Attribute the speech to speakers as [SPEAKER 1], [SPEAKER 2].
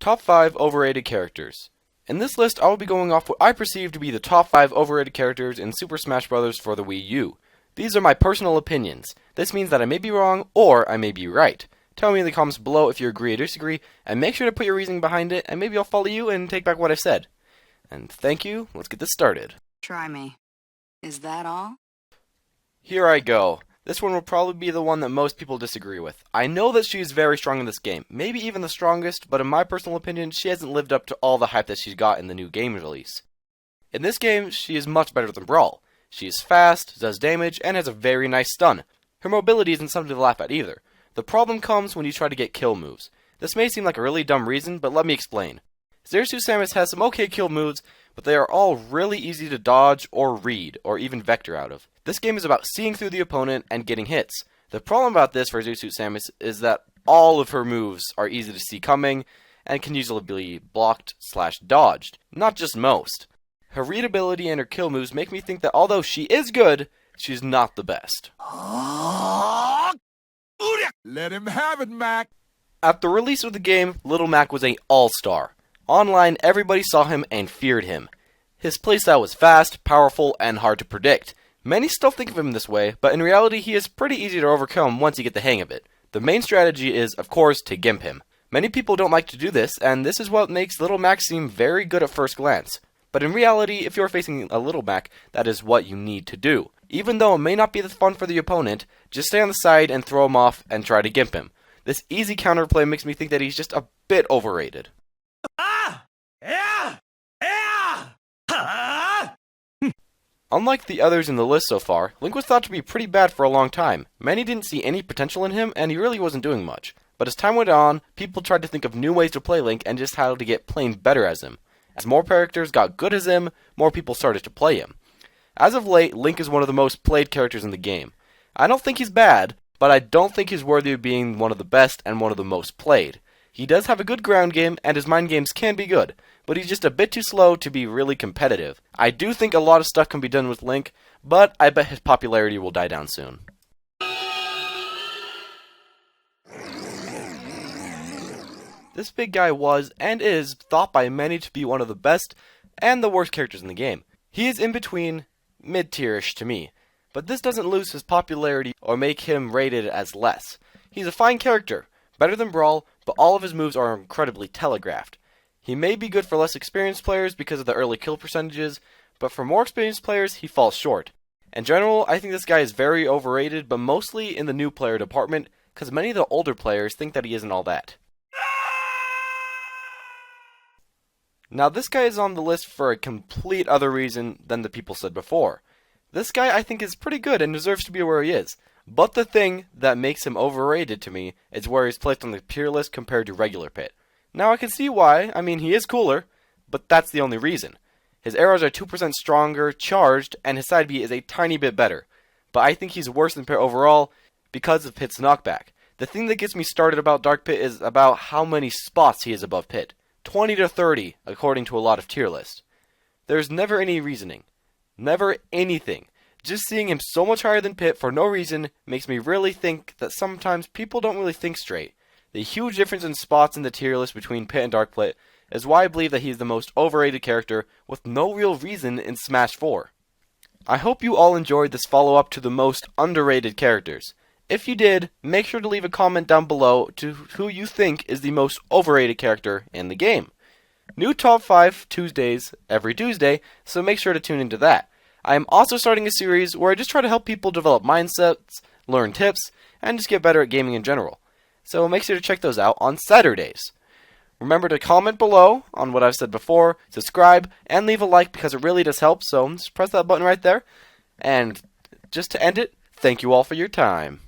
[SPEAKER 1] Top 5 Overrated Characters. In this list, I will be going off what I perceive to be the top 5 overrated characters in Super Smash Bros. For the Wii U. These are my personal opinions. This means that I may be wrong, or I may be right. Tell me in the comments below if you agree or disagree, and make sure to put your reasoning behind it, and maybe I'll follow you and take back what I said. And thank you, let's get this started.
[SPEAKER 2] Try me. Is that all?
[SPEAKER 1] Here I go. This one will probably be the one that most people disagree with. I know that she is very strong in this game, maybe even the strongest, but in my personal opinion, she hasn't lived up to all the hype that she's got in the new game release. In this game, she is much better than Brawl. She is fast, does damage, and has a very nice stun. Her mobility isn't something to laugh at either. The problem comes when you try to get kill moves. This may seem like a really dumb reason, but let me explain. Xerasu Samus has some okay kill moves, but they are all really easy to dodge or read, or even vector out of. This game is about seeing through the opponent and getting hits. The problem about this for Xerasu Samus is that all of her moves are easy to see coming, and can usually be blocked/dodged, not just most. Her readability and her kill moves make me think that although she is good, she's not the best.
[SPEAKER 3] Let him have it, Mac!
[SPEAKER 1] At the release of the game, Little Mac was an all-star. Online, everybody saw him and feared him. His playstyle was fast, powerful, and hard to predict. Many still think of him this way, but in reality he is pretty easy to overcome once you get the hang of it. The main strategy is, of course, to gimp him. Many people don't like to do this, and this is what makes Little Mac seem very good at first glance. But in reality, if you're facing a Little Mac, that is what you need to do. Even though it may not be the fun for the opponent, just stay on the side and throw him off and try to gimp him. This easy counterplay makes me think that he's just a bit overrated. Unlike the others in the list so far, Link was thought to be pretty bad for a long time. Many didn't see any potential in him, and he really wasn't doing much. But as time went on, people tried to think of new ways to play Link and just how to get plain better as him. As more characters got good as him, more people started to play him. As of late, Link is one of the most played characters in the game. I don't think he's bad, but I don't think he's worthy of being one of the best and one of the most played. He does have a good ground game, and his mind games can be good, but he's just a bit too slow to be really competitive. I do think a lot of stuff can be done with Link, but I bet his popularity will die down soon. This big guy was, and is, thought by many to be one of the best and the worst characters in the game. He is in between, mid-tierish to me, but this doesn't lose his popularity or make him rated as less. He's a fine character, better than Brawl, but all of his moves are incredibly telegraphed. He may be good for less experienced players because of the early kill percentages, but for more experienced players, he falls short. In general, I think this guy is very overrated, but mostly in the new player department, because many of the older players think that he isn't all that. Now this guy is on the list for a complete other reason than the people said before. This guy I think is pretty good and deserves to be where he is. But the thing that makes him overrated to me is where he's placed on the tier list compared to regular Pit. Now I can see why, I mean he is cooler, but that's the only reason. His arrows are 2% stronger, charged, and his side B is a tiny bit better. But I think he's worse than Pit overall because of Pit's knockback. The thing that gets me started about Dark Pit is about how many spots he is above Pit. 20 to 30, according to a lot of tier lists. There's never any reasoning. Never anything. Just seeing him so much higher than Pit for no reason makes me really think that sometimes people don't really think straight. The huge difference in spots in the tier list between Pit and Dark Pit is why I believe that he's the most overrated character with no real reason in Smash 4. I hope you all enjoyed this follow-up to the most underrated characters. If you did, make sure to leave a comment down below to who you think is the most overrated character in the game. New Top 5 Tuesdays every Tuesday, so make sure to tune into that. I am also starting a series where I just try to help people develop mindsets, learn tips, and just get better at gaming in general. So make sure to check those out on Saturdays. Remember to comment below on what I've said before, subscribe, and leave a like because it really does help, so just press that button right there. And just to end it, thank you all for your time.